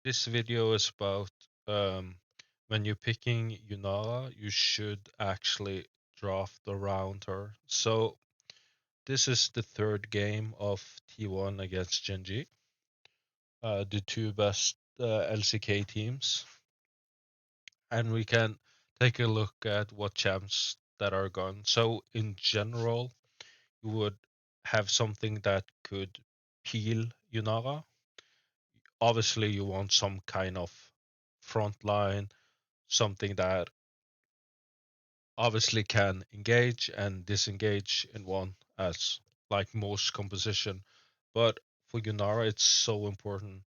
This video is about when you're picking Yunara, you should actually draft around her. So this is the third game of T1 against Genji, the two best LCK teams, and we can take a look at what champs that are gone. So in general, you would have something that could peel Yunara. Obviously, you want some kind of front line, something that obviously can engage and disengage in one as like most composition. But for Yunara, it's so important.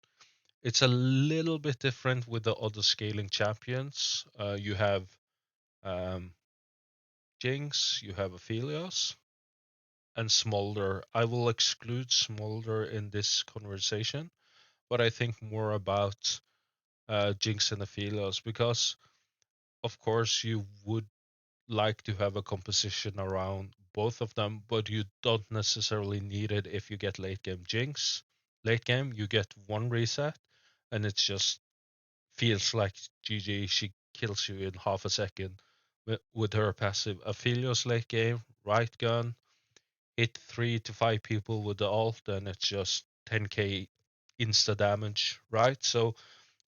It's a little bit different with the other scaling champions. You have um, Jinx, you have Aphelios, and Smolder. I will exclude Smolder in this conversation, but I think more about Jinx and Aphelios because, of course, you would like to have a composition around both of them, but you don't necessarily need it if you get late game Jinx. Late game, you get one reset, and it just feels like GG. She kills you in half a second with her passive. Aphelios late game, right gun, hit 3 to 5 people with the ult, and it's just 10k insta damage, right? So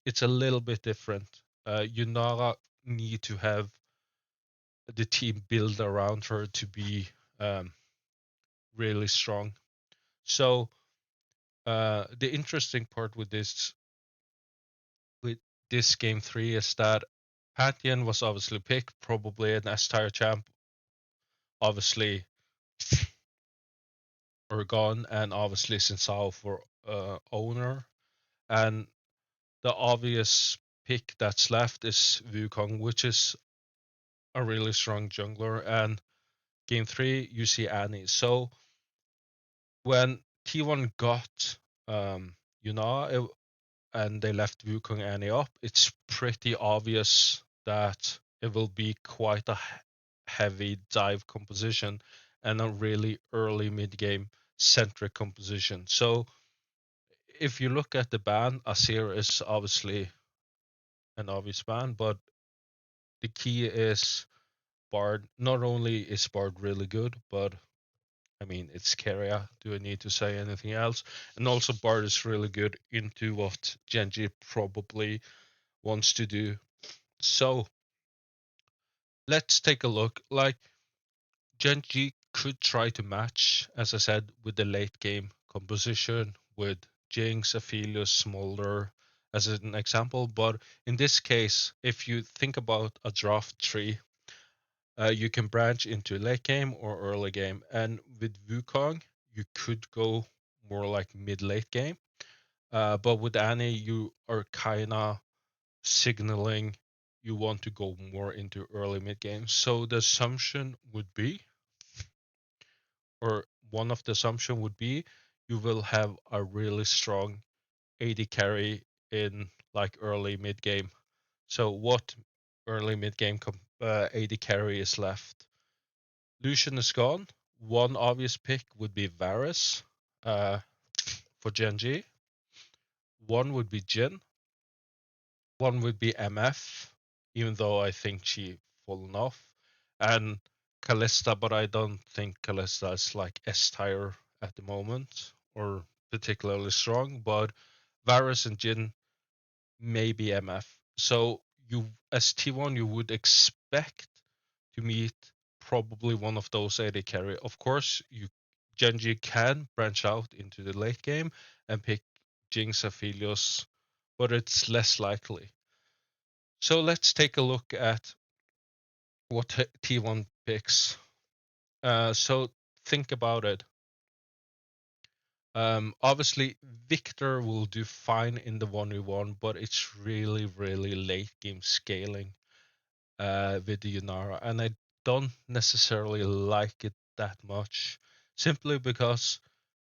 it's a little bit different. Yunara need to have the team build around her to be um, really strong. So the interesting part with this game three is that Pantheon was obviously picked, probably an S tier champ, obviously Urgon, and obviously Sinsao for owner. And the obvious pick that's left is Wukong, which is a really strong jungler. And game three, you see Annie. So when T1 got Yuna and they left Wukong Annie up, it's pretty obvious that it will be quite a heavy dive composition and a really early mid game centric composition. So if you look at the ban, Asir is obviously an obvious ban, but the key is Bard. Not only is Bard really good, but I mean, it's Keria. Do I need to say anything else? And also, Bard is really good into what Genji probably wants to do. So let's take a look. Like Genji could try to match, as I said, with the late game composition with Jinx, Aphelios, Smolder as an example. But in this case, if you think about a draft tree, you can branch into late game or early game. And with Wukong, you could go more like mid late game. But with Annie, you are kind of signaling you want to go more into early mid game. So the assumption would be, or one of the assumption would be, you will have a really strong AD carry in like early mid game. So what early mid game AD carry is left? Lucian is gone. One obvious pick would be Varus uh, for Genji. One would be Jin. One would be MF, even though I think she fallen off. And Kalista, but I don't think Kalista is like S tier at the moment or particularly strong. But Varus and Jin maybe MF. So you as T1 you would expect to meet probably one of those AD carry. Of course, you Genji can branch out into the late game and pick Jinx Aphelios, but it's less likely. So let's take a look at what T1 picks. So think about it. Obviously, Victor will do fine in the 1v1, but it's really, really late game scaling with the Yunara, and I don't necessarily like it that much, simply because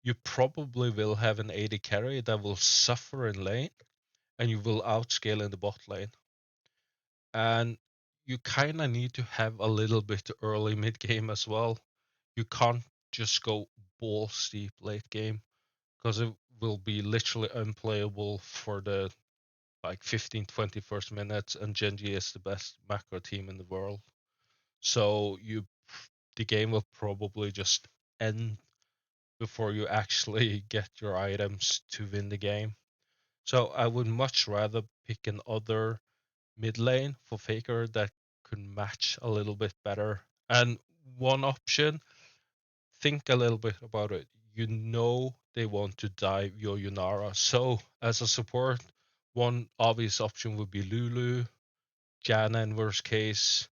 you probably will have an AD carry that will suffer in lane, and you will outscale in the bot lane, and you kind of need to have a little bit early mid game as well. You can't just go balls deep late game because it will be literally unplayable for the like 15, 20 first minutes, and Genji is the best macro team in the world. So the game will probably just end before you actually get your items to win the game. So I would much rather pick another mid lane for Faker that could match a little bit better. And one option, think a little bit about it. You know they want to dive your Yunara. So as a support, one obvious option would be Lulu, Janna in worst case,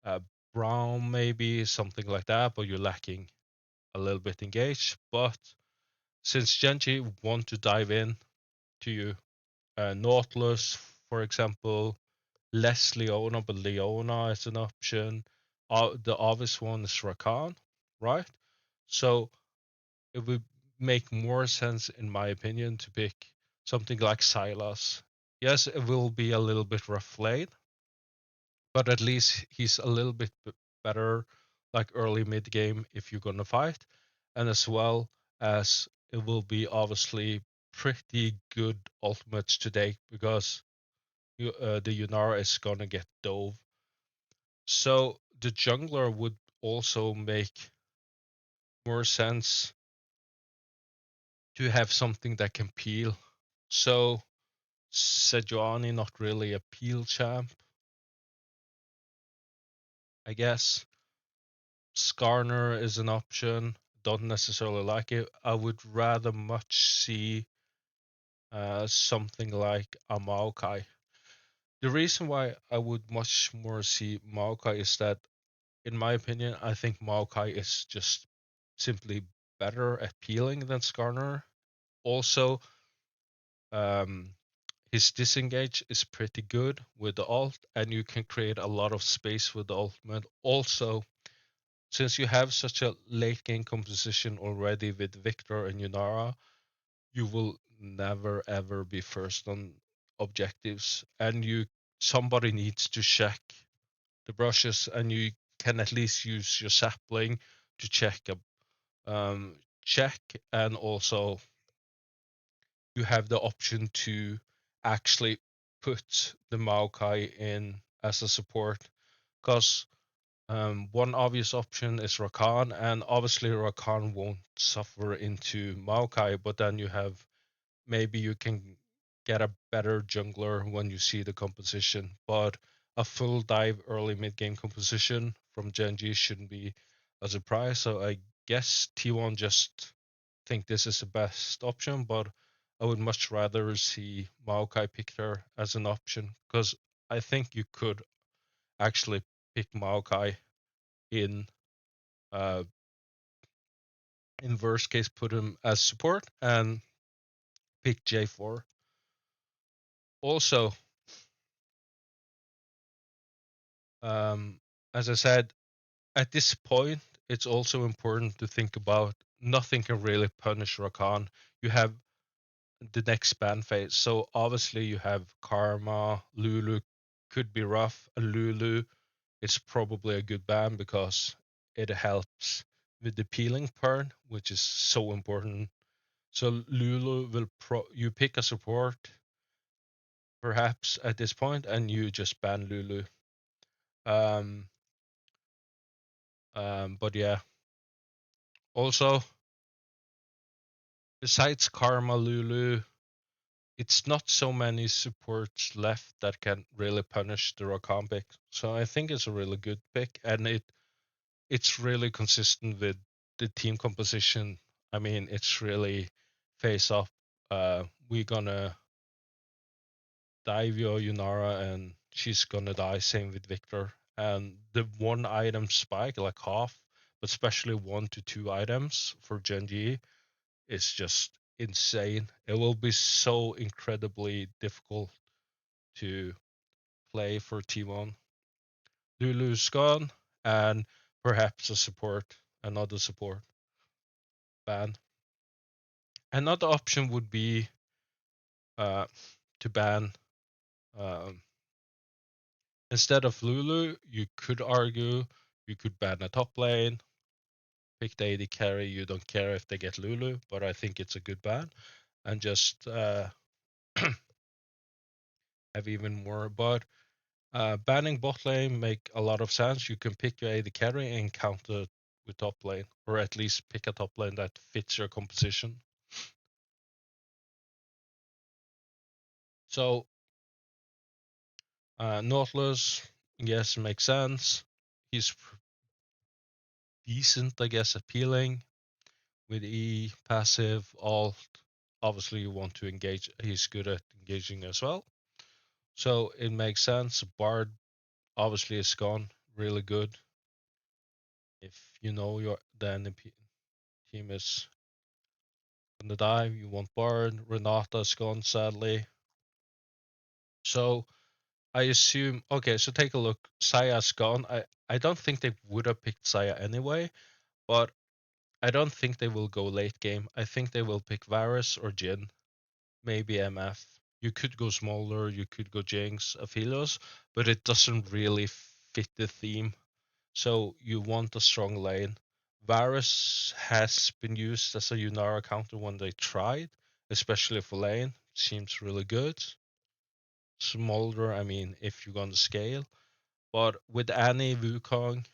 uh, Brown maybe, something like that, but you're lacking a little bit engaged. But since Genji want to dive in to you, Nautilus, for example, less Leona, but Leona is an option. The obvious one is Rakan, right? So it would make more sense, in my opinion, to pick something like Silas. Yes, it will be a little bit rough lane, but at least he's a little bit better, like early mid game if you're gonna fight, and as well as it will be obviously pretty good ultimates today because the Yunara is gonna get dove. So the jungler would also make more sense to have something that can peel. So Sejuani not really a peel champ, I guess. Skarner is an option. Don't necessarily like it. I would rather much see something like a Maokai. The reason why I would much more see Maokai is that, in my opinion, I think Maokai is just simply better at peeling than Skarner. Also, um, his disengage is pretty good with the ult, and you can create a lot of space with the ultimate. Also, since you have such a late game composition already with Victor and Yunara, you will never ever be first on objectives, and somebody needs to check the brushes, and you can at least use your sapling to check, and also you have the option to actually put the Maokai in as a support, because one obvious option is Rakan, and obviously Rakan won't suffer into Maokai, but then you have, maybe you can get a better jungler when you see the composition. But a full dive early mid game composition from Genji shouldn't be a surprise. So I guess T1 just think this is the best option, but I would much rather see Maokai Pictor as an option, because I think you could actually pick Maokai in uh, in worst case put him as support and pick J4. Also, um, as I said, at this point, it's also important to think about nothing can really punish Rakan. You have the next ban phase. So obviously you have Karma, Lulu could be rough. And Lulu is probably a good ban because it helps with the peeling part, which is so important. So Lulu will you pick a support perhaps at this point and you just ban Lulu. Um, but yeah. Also, besides Karma, Lulu, it's not so many supports left that can really punish the Rakan pick. So I think it's a really good pick, and it's really consistent with the team composition. I mean, it's really face up. We're gonna dive your Yunara, and she's gonna die. Same with Victor. And the one item spike, like half, but especially 1 to 2 items for Genji, is just insane. It will be so incredibly difficult to play for T1. Lulu's gone, and perhaps another support ban. Another option would be uh, to ban, um, instead of Lulu, you could argue you could ban a top lane, pick the AD carry. You don't care if they get Lulu, but I think it's a good ban. And just have even more. But banning bot lane make a lot of sense. You can pick your AD carry and counter with top lane, or at least pick a top lane that fits your composition. So Nautilus, yes, makes sense. He's decent, I guess, appealing with E, passive, alt. Obviously, you want to engage. He's good at engaging as well. So it makes sense. Bard obviously is gone, really good. If you know your the enemy team is gonna die, you want Bard. Renata's gone, sadly. So I assume okay. So take a look. Saya's gone. I don't think they would have picked Saya anyway, but I don't think they will go late game. I think they will pick Varus or Jin, maybe MF. You could go Smolder, you could go Jinx, Aphelios, but it doesn't really fit the theme. So you want a strong lane. Varus has been used as a Yunara counter when they tried, especially for lane. Seems really good. Smolder, I mean, if you're going to scale. But with Annie, Wukong,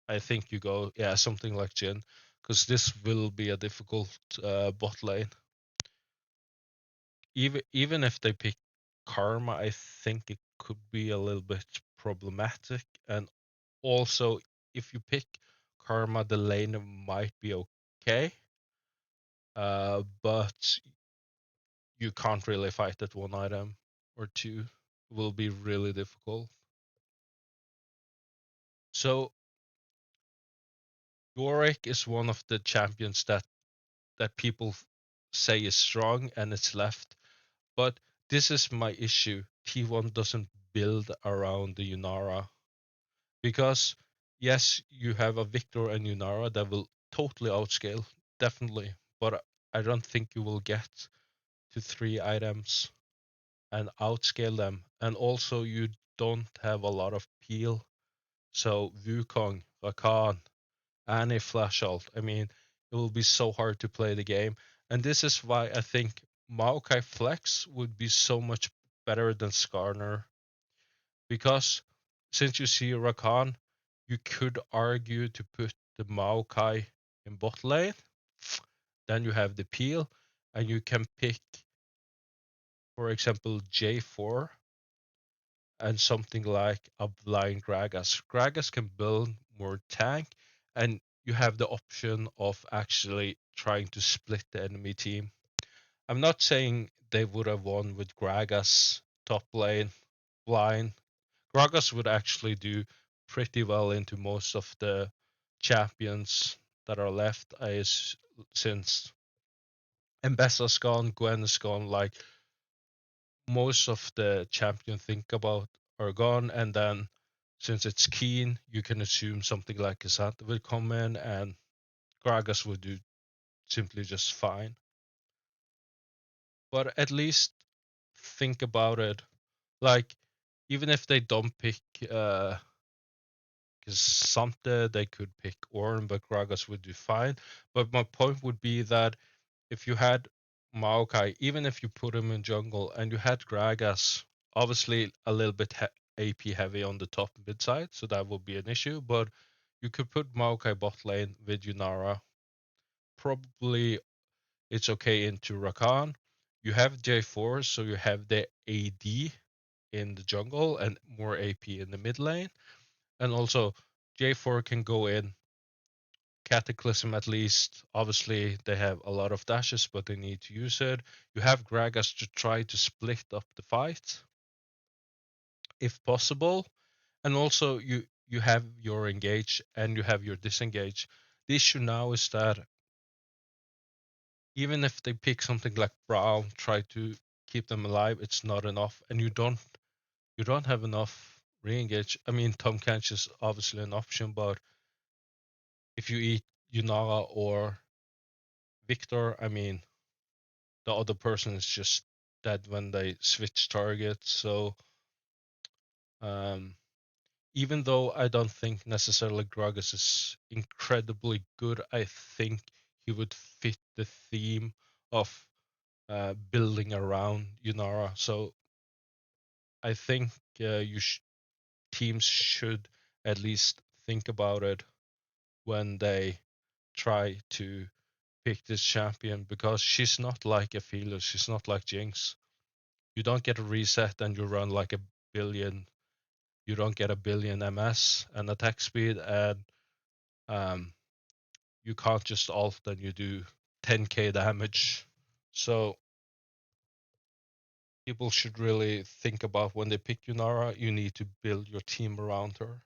I think you go, yeah, something like Jin, because this will be a difficult bot lane. Even if they pick Karma, I think it could be a little bit problematic. And also, if you pick Karma, the lane might be okay, but you can't really fight that one item or two. It will be really difficult. So Yorick is one of the champions that people say is strong and it's left. But this is my issue. T1 doesn't build around the Yunara because yes, you have a Victor and Yunara that will totally outscale, definitely. But I don't think you will get to 3 items and outscale them. And also, you don't have a lot of peel. So Wukong, Rakan, any flash ult. I mean, it will be so hard to play the game. And this is why I think Maokai Flex would be so much better than Skarner. Because since you see Rakan, you could argue to put the Maokai in bot lane. Then you have the peel, and you can pick, for example, J4 and something like a blind Gragas. Gragas can build more tank, and you have the option of actually trying to split the enemy team. I'm not saying they would have won with Gragas top lane blind. Gragas would actually do pretty well into most of the champions that are left. Since Mbessa's gone, Gwen is gone, like most of the champion think about are gone, and then since it's Keen, you can assume something like Cassandra will come in, and Gragas will do simply just fine. But at least think about it. Like, even if they don't pick Cassandra, they could pick Ornn, but Gragas would do fine. But my point would be that if you had Maokai, even if you put him in jungle and you had Gragas, obviously a little bit AP heavy on the top mid side, so that would be an issue. But you could put Maokai bot lane with Yunara. Probably it's okay into Rakan. You have J4, so you have the AD in the jungle and more AP in the mid lane. And also J4 can go in Cataclysm at least. Obviously, they have a lot of dashes, but they need to use it. You have Gragas to try to split up the fight, if possible. And also, you have your engage and you have your disengage. The issue now is that even if they pick something like Brown, try to keep them alive, it's not enough, and you don't have enough re-engage. I mean, Tom Kench is obviously an option, but if you eat Yunara or Victor, I mean, the other person is just dead when they switch targets. So um, even though I don't think necessarily Gragas is incredibly good, I think he would fit the theme of building around Yunara. So I think teams should at least think about it when they try to pick this champion, because she's not like Aphelios, she's not like Jinx. You don't get a reset and you run like a billion. You don't get a billion MS and attack speed, and um, you can't just ult and you do 10k damage. So people should really think about when they pick Yunara, you need to build your team around her.